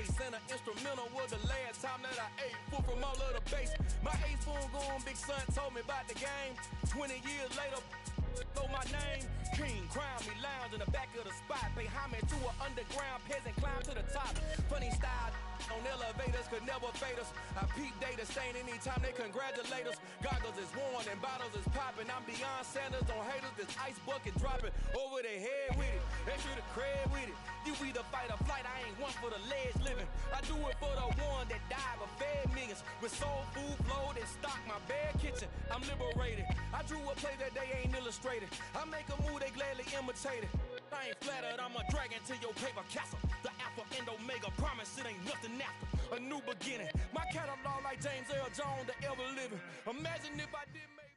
case. And an instrumental was the last time that I ate food from all of the base. My ace spoon going, big son told me about the game. 20 years later, know my name. King crown me lounge in the back of the spot. Pay homage to an underground peasant, climb to the top. Funny style on elevators could never fade us. I peep data stain anytime they congratulate us. Goggles is worn and bottles is popping. I'm beyond Sanders on haters. This ice bucket dropping over their head with it. Extra the cred with it. You either fight or flight. I ain't one for the ledge living. I do it for the one that died but fed millions. With soul food flowed and stock my bare kitchen. I'm liberated. I drew a play that they ain't illustrated. I make a move they gladly imitate it. I ain't flattered, I'm a dragon to your paper castle. The Alpha and Omega, promise it ain't nothing after. A new beginning. My catalog like James L. Jones, the ever living. Imagine if I did maybe.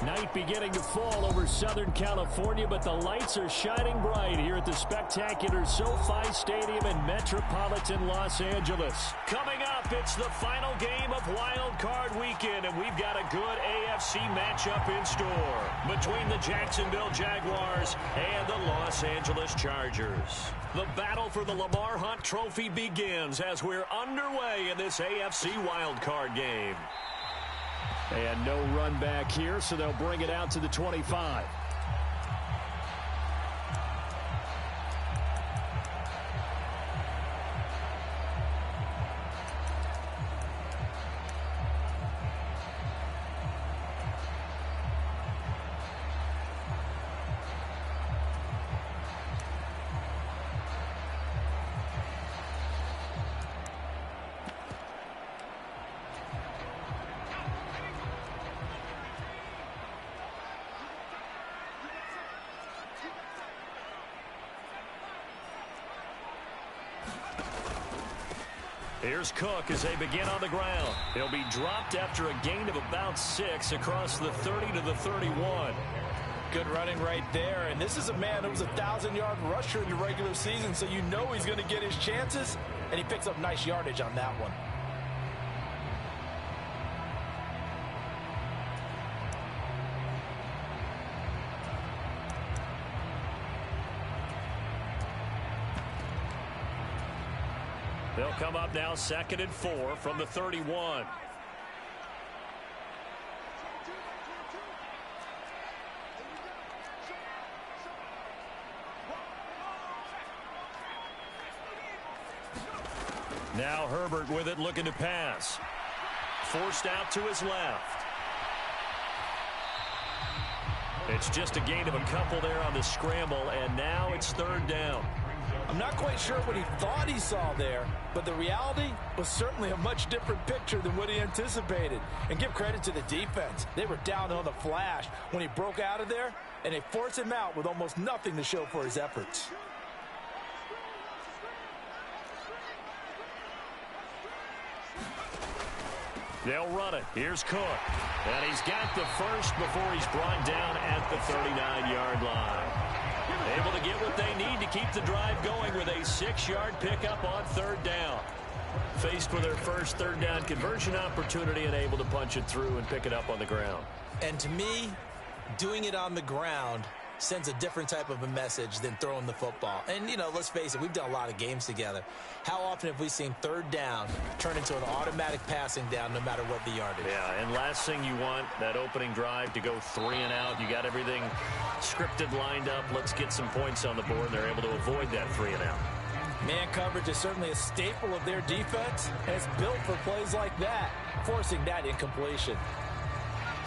Night beginning to fall over Southern California, but the lights are shining bright here at the spectacular SoFi Stadium in metropolitan Los Angeles. Coming up, it's the final game of Wild Card Weekend, and we've got a good AFC matchup in store between the Jacksonville Jaguars and the Los Angeles Chargers. The battle for the Lamar Hunt Trophy begins as we're underway in this AFC Wild Card game. And no run back here, so they'll bring it out to the 25. Here's Cook as they begin on the ground. He'll be dropped after a gain of about 6 across the 30 to the 31. Good running right there. And this is a man who was a 1,000-yard rusher in the regular season, so you know he's going to get his chances, and he picks up nice yardage on that one. They'll come up now 2nd and 4 from the 31. Now Herbert with it, looking to pass. Forced out to his left. It's just a gain of a couple there on the scramble, and now it's 3rd down. I'm not quite sure what he thought he saw there, but the reality was certainly a much different picture than what he anticipated. And give credit to the defense. They were down on the flash when he broke out of there, and they forced him out with almost nothing to show for his efforts. They'll run it. Here's Cook. And he's got the first before he's brought down at the 39-yard line. Able to get what they need to keep the drive going with a 6-yard pickup on 3rd down. Faced with their first 3rd down conversion opportunity and able to punch it through and pick it up on the ground. And to me, doing it on the ground sends a different type of a message than throwing the football. And, you know, let's face it, we've done a lot of games together. How often have we seen 3rd down turn into an automatic passing down no matter what the yardage? Yeah, and last thing you want, that opening drive to go 3 and out. You got everything scripted, lined up. Let's get some points on the board. They're able to avoid that 3 and out. Man coverage is certainly a staple of their defense, and it's built for plays like that, forcing that incompletion.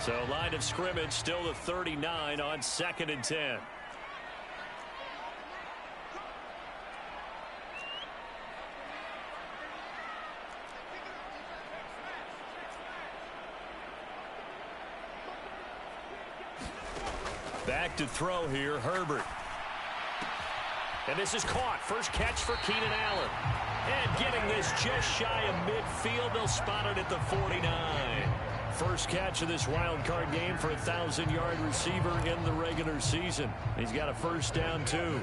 So line of scrimmage still the 39 on 2nd and 10. Back to throw here, Herbert. And this is caught. First catch for Keenan Allen. And getting this just shy of midfield. They'll spot it at the 49. First catch of this wild card game for a 1,000-yard receiver in the regular season. He's got a first down, too.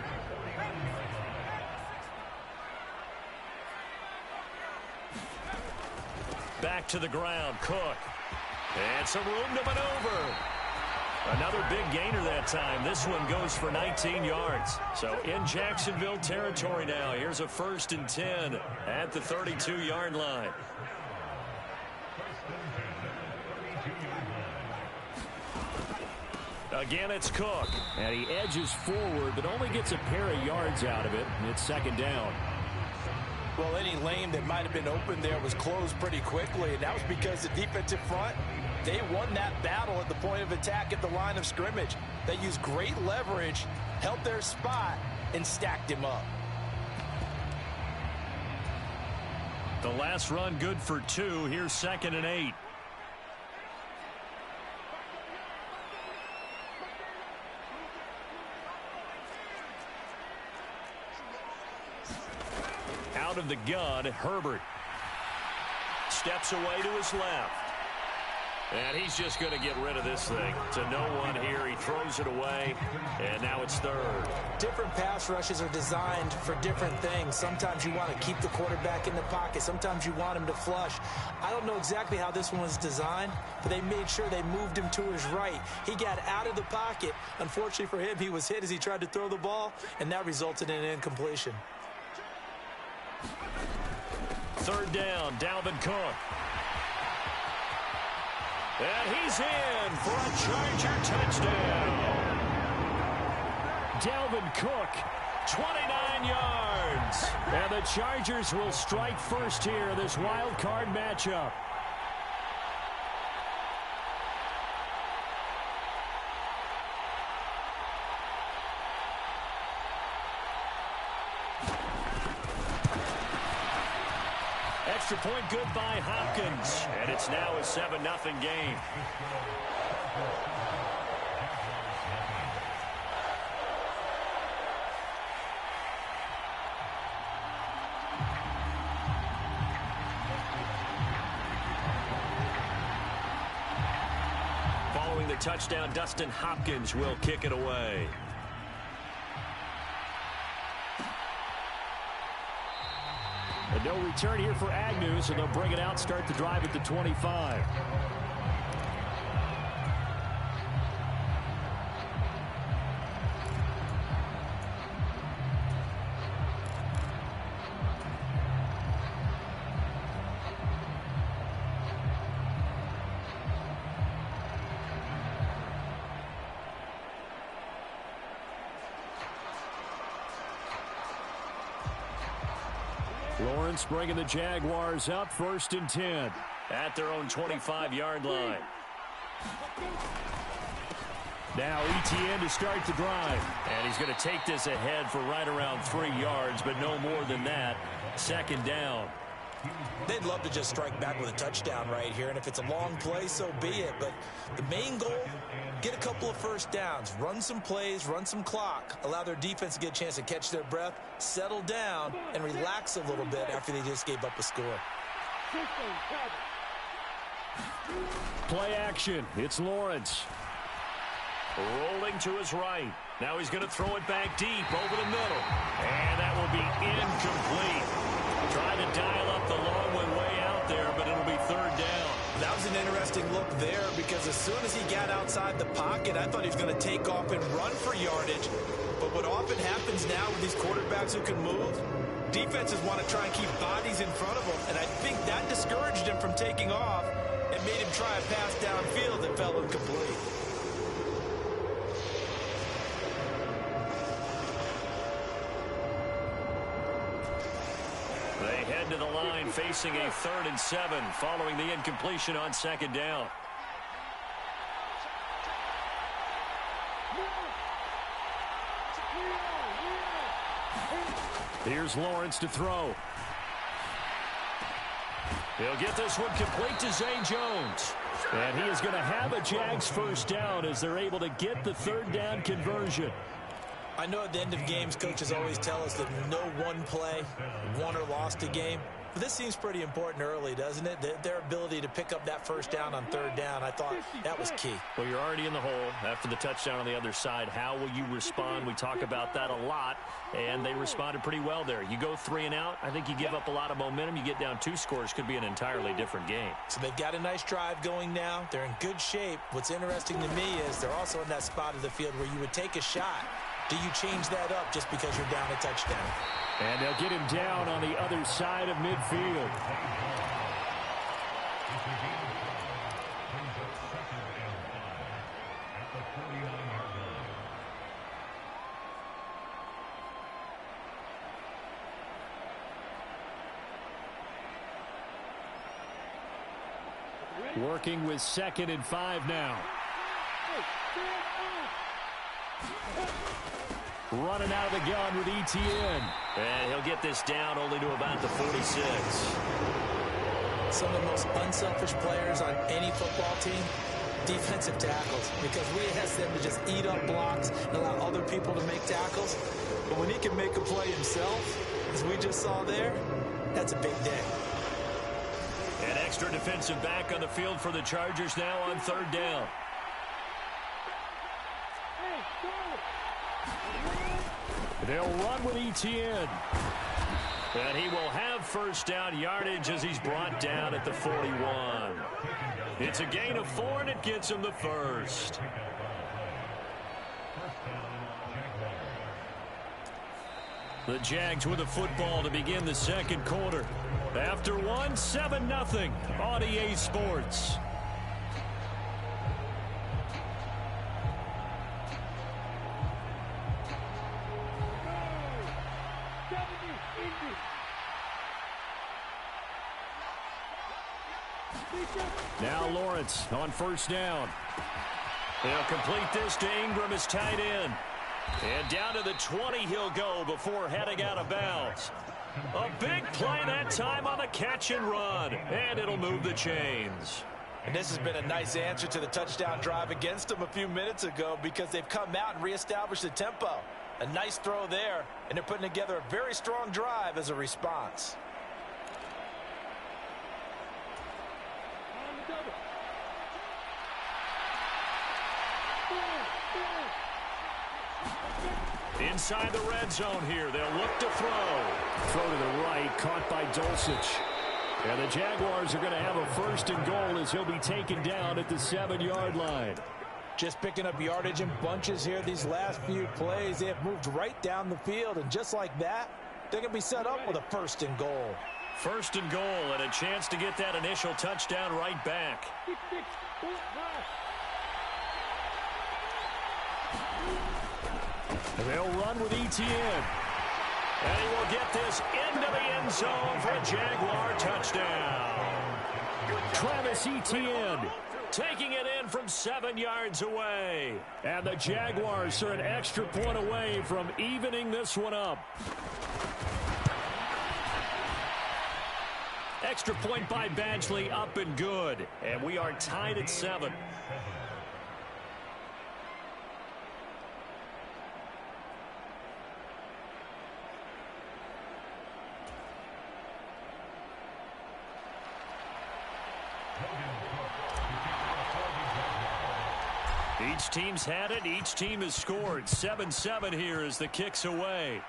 Back to the ground, Cook. And some room to maneuver. Another big gainer that time. This one goes for 19 yards. So in Jacksonville territory now. Here's a 1st and 10 at the 32-yard line. Again, it's Cook. And he edges forward, but only gets a pair of yards out of it. It's 2nd down. Well, any lane that might have been open there was closed pretty quickly, and that was because the defensive front, they won that battle at the point of attack at the line of scrimmage. They used great leverage, held their spot, and stacked him up. The last run good for 2. Here's 2nd and 8. Out of the gun, Herbert steps away to his left. And he's just going to get rid of this thing. To no one here. He throws it away, and now it's 3rd. Different pass rushes are designed for different things. Sometimes you want to keep the quarterback in the pocket. Sometimes you want him to flush. I don't know exactly how this one was designed, but they made sure they moved him to his right. He got out of the pocket. Unfortunately for him, he was hit as he tried to throw the ball, and that resulted in an incompletion. 3rd down, Dalvin Cook. And he's in for a Charger touchdown. Dalvin Cook, 29 yards. And the Chargers will strike first here in this wild card matchup. Extra point good by Hopkins. And it's now a 7-0 game. Following the touchdown, Dustin Hopkins will kick it away. And no return here for Agnew, so they'll bring it out, start the drive at the 25. Lawrence bringing the Jaguars up, 1st and 10 at their own 25-yard line. Now Etienne to start the drive. And he's going to take this ahead for right around 3 yards, but no more than that. 2nd down. They'd love to just strike back with a touchdown right here, and if it's a long play, so be it. But the main goal, get a couple of 1st downs, run some plays, run some clock, allow their defense to get a chance to catch their breath, settle down, and relax a little bit after they just gave up a score. Play action. It's Lawrence. Rolling to his right. Now he's going to throw it back deep over the middle. And that will be incomplete. Trying to dial up the long one way out there, but it'll be 3rd down. That was an interesting look there because as soon as he got outside the pocket, I thought he was going to take off and run for yardage. But what often happens now with these quarterbacks who can move, defenses want to try and keep bodies in front of them. And I think that discouraged him from taking off and made him try a pass downfield that fell incomplete. They head to the line facing a 3rd and 7 following the incompletion on 2nd down. Here's Lawrence to throw. He'll get this one complete to Zay Jones. And he is going to have a Jags 1st down as they're able to get the 3rd down conversion. I know at the end of games, coaches always tell us that no one play won or lost a game. But this seems pretty important early, doesn't it? Their ability to pick up that first down on third down, I thought that was key. Well, you're already in the hole after the touchdown on the other side. How will you respond? We talk about that a lot, and they responded pretty well there. You go 3 and out, I think you give up a lot of momentum. You get down 2 scores, could be an entirely different game. So they've got a nice drive going now. They're in good shape. What's interesting to me is they're also in that spot of the field where you would take a shot. Do you change that up just because you're down a touchdown? And they'll get him down on the other side of midfield. Working with 2nd and 5 now. Running out of the gun with ETN. And he'll get this down only to about the 46. Some of the most unselfish players on any football team, defensive tackles, because we ask them to just eat up blocks and allow other people to make tackles. But when he can make a play himself, as we just saw there, that's a big day. An extra defensive back on the field for the Chargers now on 3rd down. They'll run with ETN. And he will have first down yardage as he's brought down at the 41. It's a gain of 4, and it gets him the first. The Jags with the football to begin the 2nd quarter. After 1, 7-0 on EA Sports. Now Lawrence on first down. He'll complete this to Ingram as tight end. And down to the 20 he'll go before heading out of bounds. A big play that time on the catch and run. And it'll move the chains. And this has been a nice answer to the touchdown drive against them a few minutes ago because they've come out and reestablished the tempo. A nice throw there, and they're putting together a very strong drive as a response. Inside the red zone here, they'll look to throw. Throw to the right, caught by Dulcich. And the Jaguars are going to have a 1st and goal as he'll be taken down at the 7-yard line. Just picking up yardage in bunches here these last few plays. They have moved right down the field, and just like that, they're going to be set up with a 1st and goal. 1st and goal, and a chance to get that initial touchdown right back. They'll run with ETN. And he will get this into the end zone for a Jaguar touchdown. Travis Etienne taking it in from 7 yards away. And the Jaguars are an extra point away from evening this one up. Extra point by Badgley, up and good. And we are tied at 7. Each team's had it. Each team has scored. 7-7 here as the kick's away.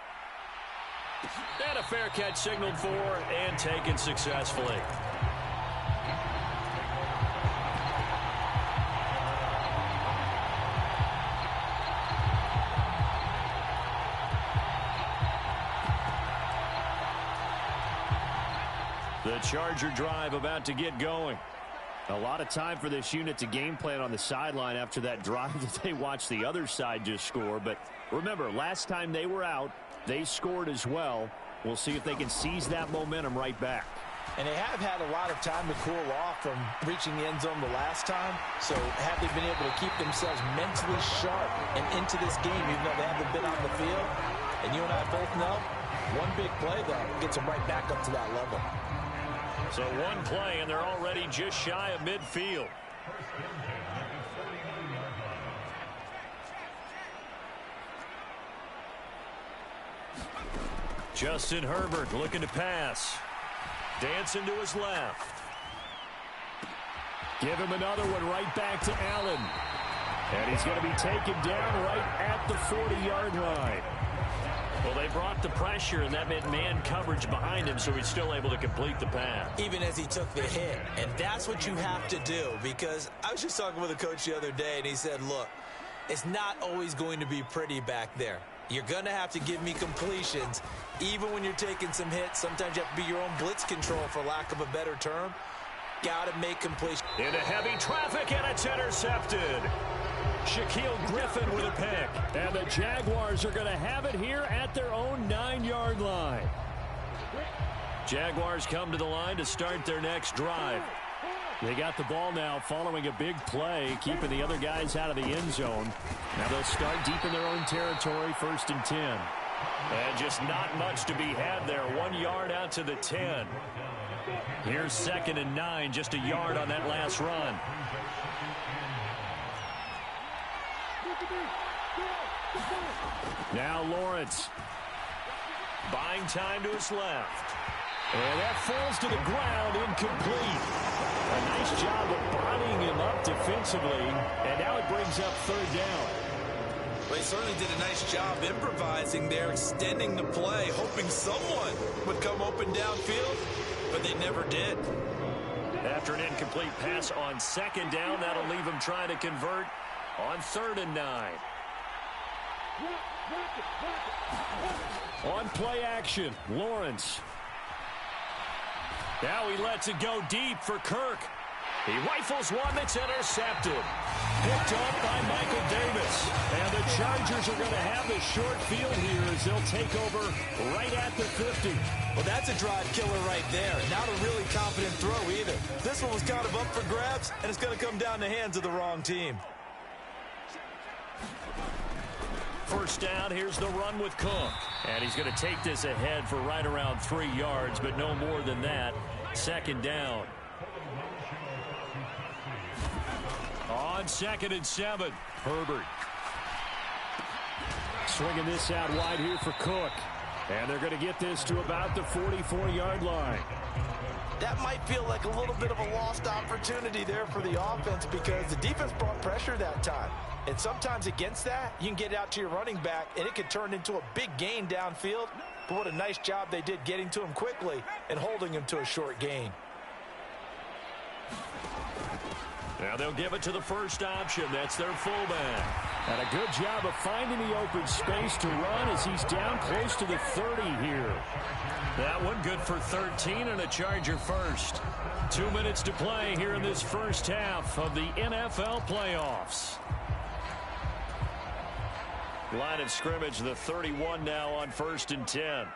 And a fair catch signaled for and taken successfully. The Charger drive about to get going. A lot of time for this unit to game plan on the sideline after that drive that they watched the other side just score. But remember, last time they were out, they scored as well. We'll see if they can seize that momentum right back. And they have had a lot of time to cool off from reaching the end zone the last time. So have they been able to keep themselves mentally sharp and into this game, even though they haven't been on the field? And you and I both know, one big play, though, gets them right back up to that level. So one play, and they're already just shy of midfield. Justin Herbert looking to pass. Dancing to his left. Give him another one right back to Allen. And he's going to be taken down right at the 40-yard line. Well, they brought the pressure, and that meant man coverage behind him, so he's still able to complete the pass. Even as he took the hit. And that's what you have to do, because I was just talking with a coach the other day, and he said, look, it's not always going to be pretty back there. You're going to have to give me completions. Even when you're taking some hits, sometimes you have to be your own blitz control, for lack of a better term. Got to make completion. Into heavy traffic, and it's intercepted. Shaquille Griffin with a pick. And the Jaguars are going to have it here at their own 9-yard line. Jaguars come to the line to start their next drive. They got the ball now following a big play, keeping the other guys out of the end zone. Now they'll start deep in their own territory, 1st and 10. And just not much to be had there. 1 yard out to the 10. Here's 2nd and 9, just a yard on that last run. Now Lawrence. Buying time to his left. And that falls to the ground, incomplete. A nice job of bodying him up defensively, and now it brings up 3rd down. Well, he certainly did a nice job improvising there, extending the play, hoping someone would come open downfield, but they never did. After an incomplete pass on 2nd down, that'll leave him trying to convert on 3rd and 9. On play action, Lawrence. Now he lets it go deep for Kirk. He rifles one that's intercepted. Picked up by Michael Davis. And the Chargers are going to have the short field here as they'll take over right at the 50. Well, that's a drive killer right there. Not a really confident throw either. This one was kind of up for grabs, and it's going to come down the hands of the wrong team. 1st down, here's the run with Cook. And he's going to take this ahead for right around 3 yards, but no more than that. 2nd down. On 2nd and 7, Herbert. Swinging this out wide here for Cook. And they're going to get this to about the 44-yard line. That might feel like a little bit of a lost opportunity there for the offense, because the defense brought pressure that time. And sometimes against that, you can get out to your running back, and it could turn into a big gain downfield. But what a nice job they did getting to him quickly and holding him to a short gain. Now they'll give it to the first option. That's their fullback. And a good job of finding the open space to run as he's down close to the 30 here. That one good for 13 and a Charger first. 2 minutes to play here in this first half of the NFL playoffs. Line of scrimmage, the 31 now on 1st and 10.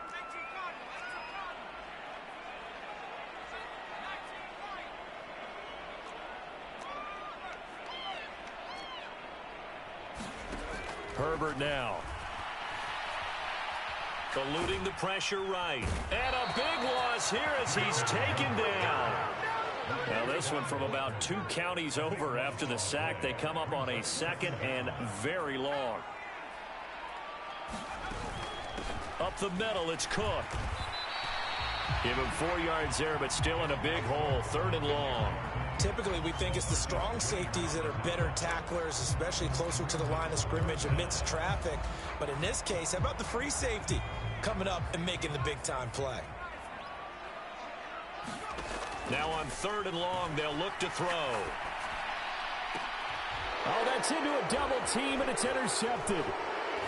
Herbert now. Eluding the pressure right. And a big loss here as he's taken down. Now this one from about 2 counties over after the sack. They come up on a 2nd and very long. Up the middle, it's Cook. Give him 4 yards there, but still in a big hole. 3rd and long. Typically, we think it's the strong safeties that are better tacklers, especially closer to the line of scrimmage amidst traffic. But in this case, how about the free safety coming up and making the big-time play? Now on 3rd and long, they'll look to throw. Oh, that's into a double team, and it's intercepted.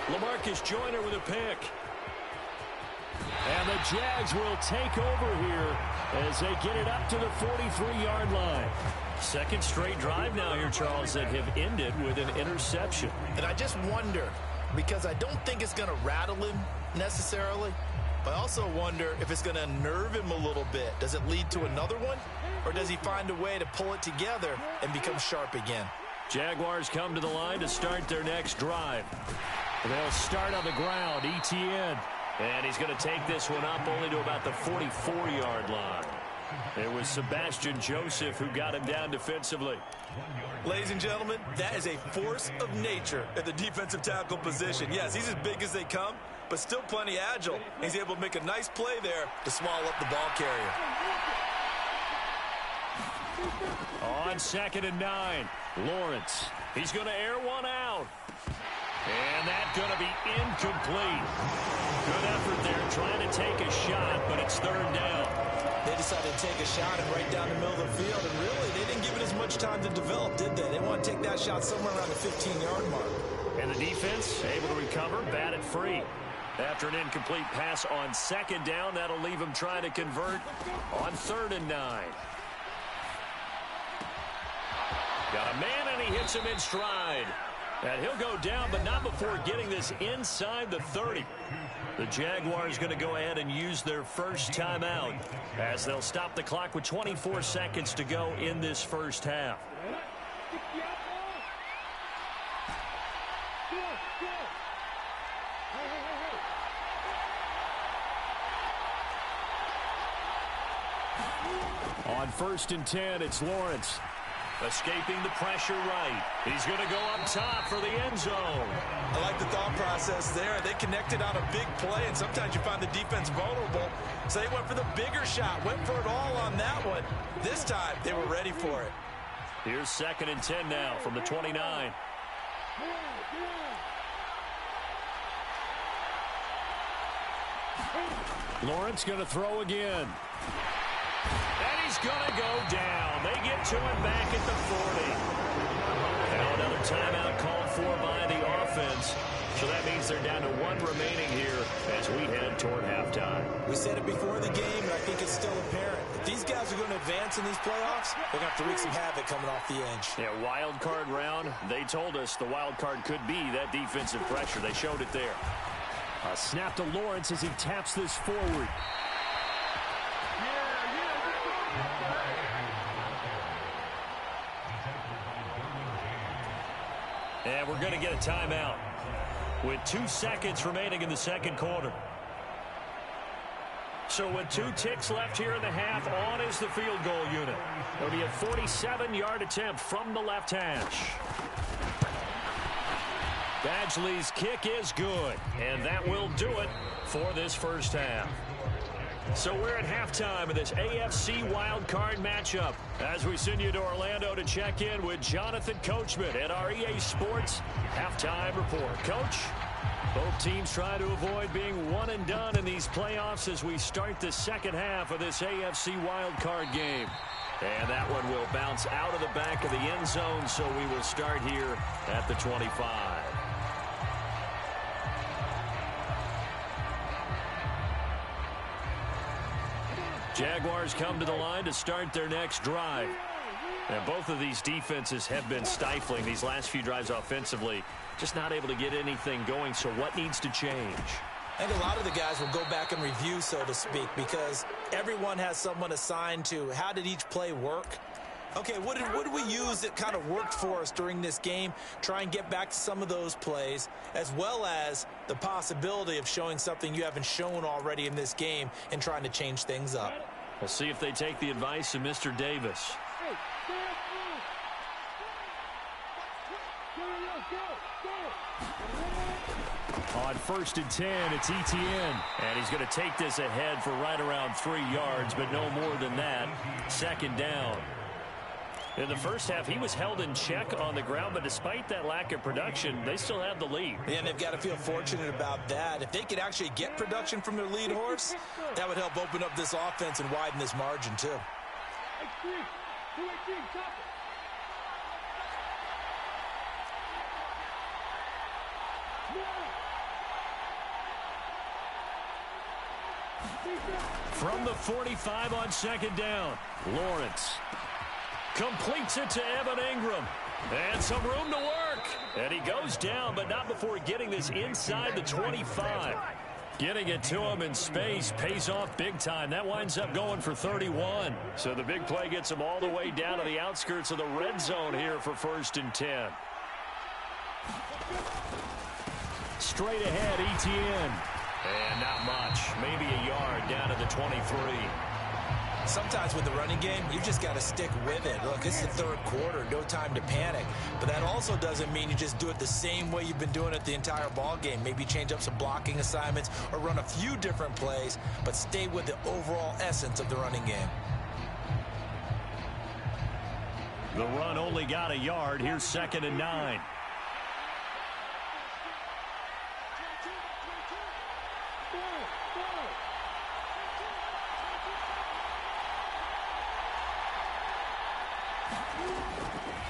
LaMarcus Joyner with a pick. And the Jags will take over here as they get it up to the 43-yard line. 2nd straight drive now here, Charles, that have ended with an interception. And I just wonder, because I don't think it's going to rattle him necessarily, but I also wonder if it's going to unnerve him a little bit. Does it lead to another one, or does he find a way to pull it together and become sharp again? Jaguars come to the line to start their next drive. They'll start on the ground, ETN. And he's going to take this one up only to about the 44-yard line. It was Sebastian Joseph who got him down defensively. Ladies and gentlemen, that is a force of nature at the defensive tackle position. Yes, he's as big as they come, but still plenty agile. He's able to make a nice play there to swallow up the ball carrier. On 2nd and 9, Lawrence. He's going to air one out. And that's going to be incomplete. Good effort there trying to take a shot, but it's 3rd down. They decided to take a shot and right down the middle of the field, and really, they didn't give it as much time to develop, did they? They want to take that shot somewhere around the 15-yard mark. And the defense able to recover, bat it free. After an incomplete pass on 2nd down, that'll leave him trying to convert on 3rd and 9. Got a man, and he hits him in stride. And he'll go down, but not before getting this inside the 30. The Jaguars going to go ahead and use their first timeout as they'll stop the clock with 24 seconds to go in this first half. On 1st and 10, it's Lawrence. Escaping the pressure right. He's going to go up top for the end zone. I like the thought process there. They connected on a big play, and sometimes you find the defense vulnerable. So they went for the bigger shot, went for it all on that one. This time, they were ready for it. Here's 2nd and 10 now from the 29. Lawrence going to throw again. And he's going to go down. They get to him back at the 40. Now another timeout called for by the offense. So that means they're down to 1 remaining here as we head toward halftime. We said it before the game, and I think it's still apparent. If these guys are going to advance in these playoffs, they're going to have to wreak some havoc coming off the edge. Yeah, wild card round. They told us the wild card could be that defensive pressure. They showed it there. A snap to Lawrence as he taps this forward. And we're going to get a timeout with 2 seconds remaining in the second quarter. So with 2 ticks left here in the half, on is the field goal unit. It'll be a 47-yard attempt from the left hash. Badgley's kick is good, and that will do it for this first half. So we're at halftime of this AFC wildcard matchup as we send you to Orlando to check in with Jonathan Coachman at our EA Sports Halftime Report. Coach, both teams try to avoid being one and done in these playoffs as we start the second half of this AFC wildcard game. And that one will bounce out of the back of the end zone, so we will start here at the 25. Jaguars come to the line to start their next drive. And both of these defenses have been stifling these last few drives offensively. Just not able to get anything going, so what needs to change? I think a lot of the guys will go back and review, so to speak, because everyone has someone assigned to how did each play work. Okay, what did we use that kind of worked for us during this game? Try and get back to some of those plays, as well as the possibility of showing something you haven't shown already in this game and trying to change things up. We'll see if they take the advice of Mr. Davis. On 1st and 10, it's Etienne. And he's going to take this ahead for right around 3 yards, but no more than that. 2nd down. In the first half, he was held in check on the ground, but despite that lack of production, they still have the lead. And they've got to feel fortunate about that. If they could actually get production from their lead horse, that would help open up this offense and widen this margin, too. From the 45 on 2nd down, Lawrence completes it to Evan Ingram. And some room to work. And he goes down, but not before getting this inside the 25. Getting it to him in space pays off big time. That winds up going for 31. So the big play gets him all the way down to the outskirts of the red zone here for 1st and 10. Straight ahead, Etienne. And not much. Maybe a yard down to the 23. Sometimes with the running game, you just got to stick with it. Look, it's the third quarter, no time to panic. But that also doesn't mean you just do it the same way you've been doing it the entire ball game. Maybe change up some blocking assignments or run a few different plays, but stay with the overall essence of the running game. The run only got a yard. Here's 2nd and 9.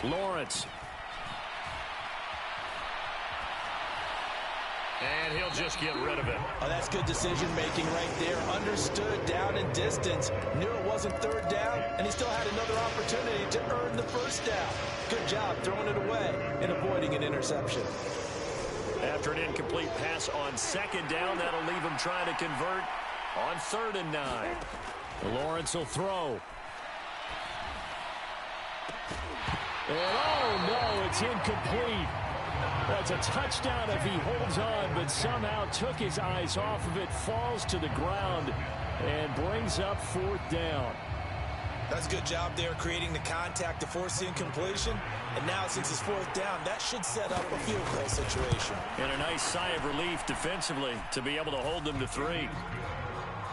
Lawrence. And he'll just get rid of it. Oh, that's good decision-making right there. Understood down and distance. Knew it wasn't third down, and he still had another opportunity to earn the first down. Good job throwing it away and avoiding an interception. After an incomplete pass on 2nd down, that'll leave him trying to convert on 3rd and 9. Lawrence will throw. And oh no, it's incomplete. That's a touchdown if he holds on, but somehow took his eyes off of it, falls to the ground, and brings up 4th down. That's a good job there creating the contact to force the incompletion. And now since it's 4th down, that should set up a field goal situation. And a nice sigh of relief defensively to be able to hold them to 3.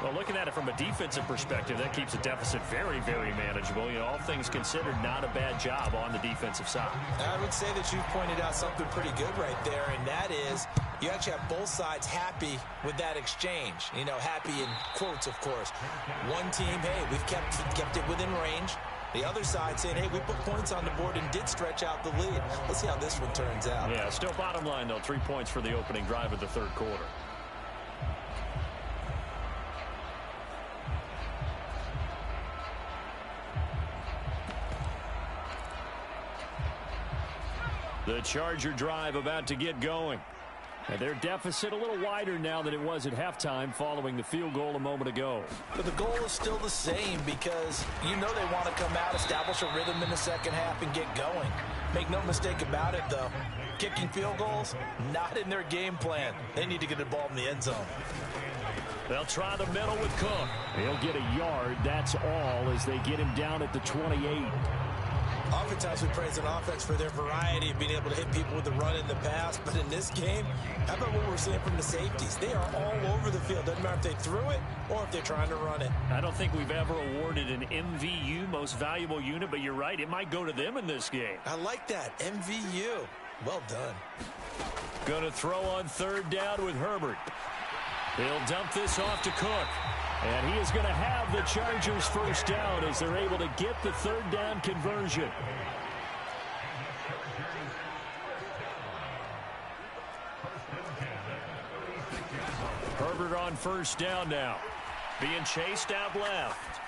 Well, looking at it from a defensive perspective, that keeps the deficit very, very manageable. You know, all things considered, not a bad job on the defensive side. I would say that you've pointed out something pretty good right there, and that is you actually have both sides happy with that exchange. You know, happy in quotes, of course. One team, hey, we've kept it within range. The other side saying, hey, we put points on the board and did stretch out the lead. Let's see how this one turns out. Yeah, still bottom line, though, 3 points for the opening drive of the 3rd quarter. The Charger drive about to get going. And their deficit a little wider now than it was at halftime following the field goal a moment ago. But the goal is still the same because you know they want to come out, establish a rhythm in the second half, and get going. Make no mistake about it, though. Kicking field goals, not in their game plan. They need to get the ball in the end zone. They'll try the middle with Cook. He'll get a yard, that's all, as they get him down at the 28. Oftentimes we praise an offense for their variety of being able to hit people with the run in the pass. But in this game, how about what we're seeing from the safeties? They are all over the field. Doesn't matter if they threw it or if they're trying to run it. I don't think we've ever awarded an MVU, most valuable unit, but you're right. It might go to them in this game. I like that. MVU. Well done. Going to throw on 3rd down with Herbert. He'll dump this off to Cook. And he is going to have the Chargers first down as they're able to get the 3rd down conversion. Herbert on 1st down now. Being chased out left.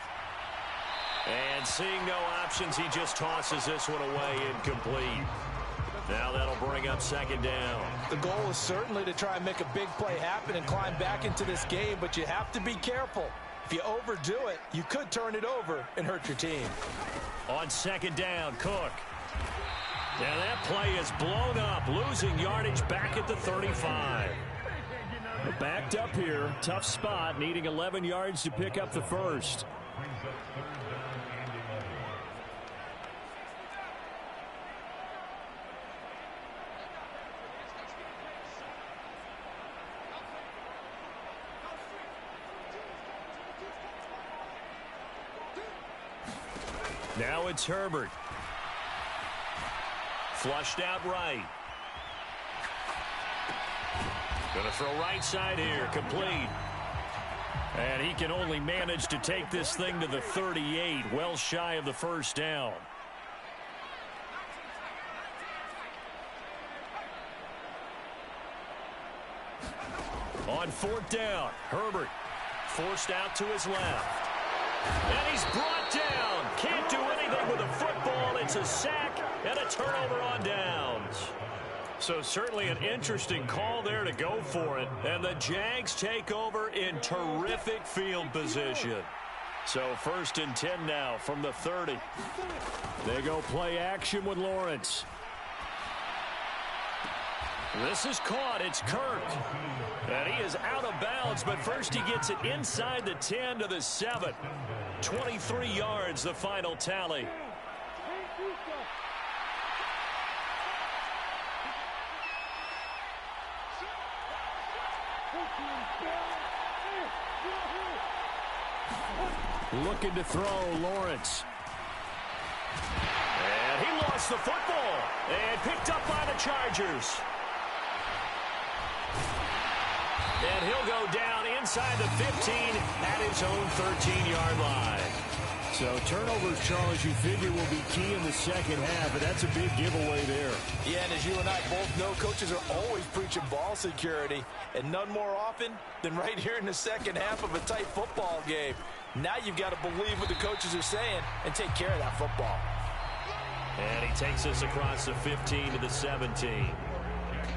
And seeing no options, he just tosses this one away incomplete. Now that'll bring up 2nd down. The goal is certainly to try and make a big play happen and climb back into this game, but you have to be careful. If you overdo it, you could turn it over and hurt your team. On 2nd down, Cook. Now that play is blown up, losing yardage back at the 35. Backed up here, tough spot, needing 11 yards to pick up the first. Now it's Herbert. Flushed out right. Going to throw right side here, complete. And he can only manage to take this thing to the 38, well shy of the first down. On 4th down, Herbert forced out to his left. And he's brought down. Can't do anything with a football. It's a sack and a turnover on downs. So certainly an interesting call there to go for it. And the Jags take over in terrific field position. So 1st and 10 now from the 30. They go play action with Lawrence. This is caught. It's Kirk. And he is out of bounds, but first he gets it inside the 10 to the 7. 23 yards, the final tally. Looking to throw, Lawrence. And he lost the football and picked up by the Chargers. And he'll go down inside the 15 at his own 13-yard line. So turnovers, Charles, you figure will be key in the second half, but that's a big giveaway there. Yeah, and as you and I both know, coaches are always preaching ball security, and none more often than right here in the second half of a tight football game. Now you've got to believe what the coaches are saying and take care of that football. And he takes us across the 15 to the 17.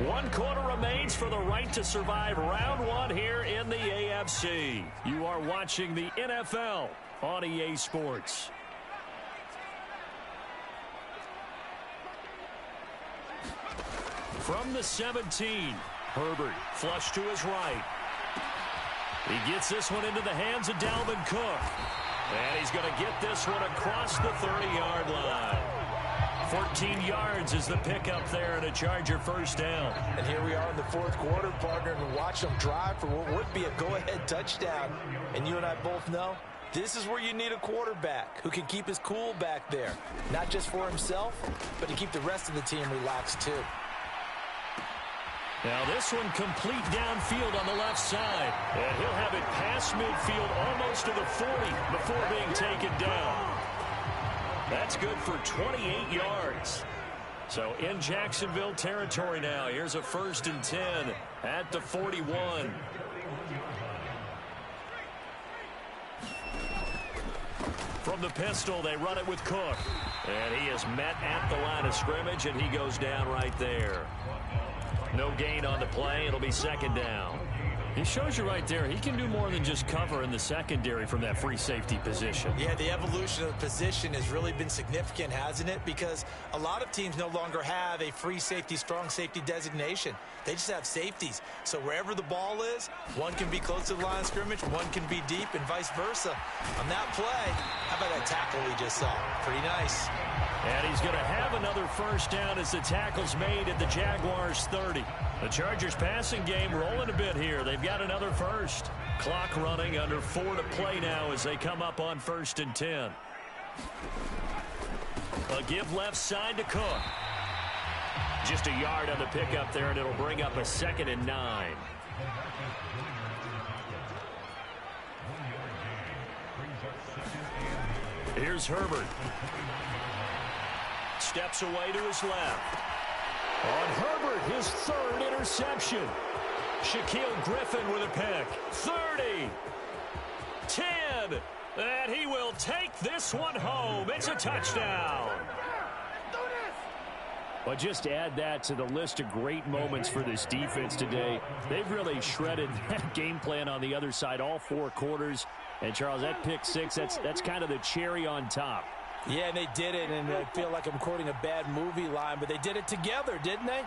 1 quarter remains for the right to survive round 1 here in the AFC. You are watching the NFL on EA Sports. From the 17, Herbert flush to his right. He gets this one into the hands of Dalvin Cook. And he's going to get this one across the 30-yard line. 14 yards is the pickup there and a Charger first down. And here we are in the 4th quarter, partner, and watch them drive for what would be a go-ahead touchdown. And you and I both know this is where you need a quarterback who can keep his cool back there. Not just for himself, but to keep the rest of the team relaxed too. Now this one complete downfield on the left side. And he'll have it past midfield almost to the 40 before being taken down. That's good for 28 yards. So in Jacksonville territory now. Here's a 1st and 10 at the 41. From the pistol, they run it with Cook. And he is met at the line of scrimmage, and he goes down right there. No gain on the play. It'll be 2nd down. He shows you right there, he can do more than just cover in the secondary from that free safety position. Yeah, the evolution of the position has really been significant, hasn't it? Because a lot of teams no longer have a free safety, strong safety designation. They just have safeties. So wherever the ball is, one can be close to the line of scrimmage, one can be deep, and vice versa. On that play, how about that tackle we just saw? Pretty nice. And he's going to have another first down as the tackle's made at the Jaguars' 30. The Chargers passing game rolling a bit here. They've got another first. Clock running, under 4 to play now as they come up on 1st and 10. A give left side to Cook. Just a yard on the pickup there, and it'll bring up a 2nd and 9. Here's Herbert. Steps away to his left. On Herbert, his 3rd interception. Shaquille Griffin with a pick. 30. 10. And he will take this one home. It's a touchdown. But just add that to the list of great moments for this defense today. They've really shredded that game plan on the other side all 4 quarters. And, Charles, that pick 6, that's kind of the cherry on top. Yeah, and they did it, and I feel like I'm quoting a bad movie line, but they did it together, didn't they?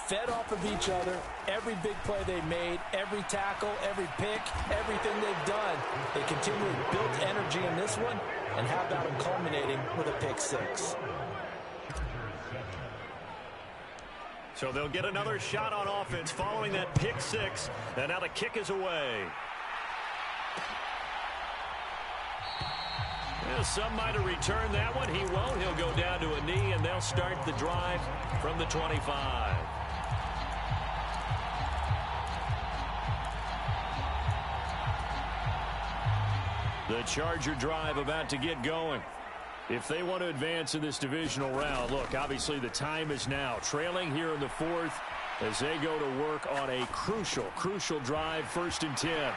Fed off of each other, every big play they made, every tackle, every pick, everything they've done. They continually built energy in this one, and how about them culminating with a pick 6? So they'll get another shot on offense following that pick 6, and now the kick is away. Yeah, some might have returned that one. He won't. He'll go down to a knee, and they'll start the drive from the 25. The Charger drive about to get going. If they want to advance in this divisional round, look, obviously the time is now. Trailing here in the 4th as they go to work on a crucial drive, 1st and 10.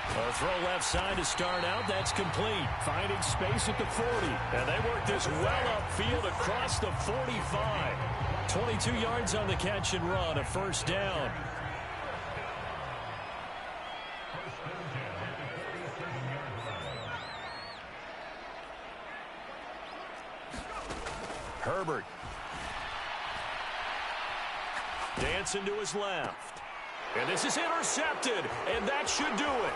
A throw left side to start out. That's complete. Finding space at the 40. And they work this well upfield across the 45. 22 yards on the catch and run. A 1st down. Herbert. Dancing to his left. And this is intercepted, and that should do it.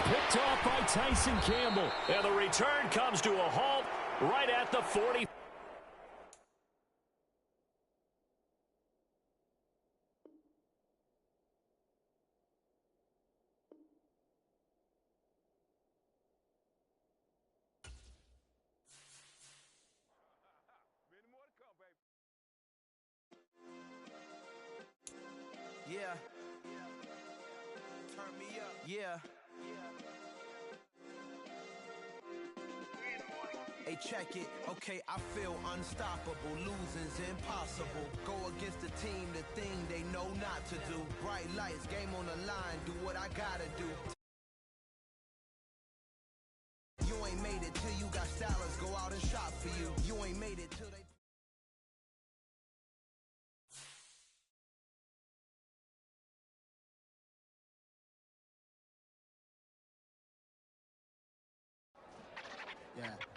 Picked off by Tyson Campbell. And the return comes to a halt right at the 40. Yeah. Turn me up. Yeah. Hey, check it. Okay, I feel unstoppable. Losing's impossible. Go against the team, the thing they know not to do. Bright lights, game on the line. Do what I gotta do. You ain't made it till you got stylists go out and shop for you. You ain't made it till they... Yeah.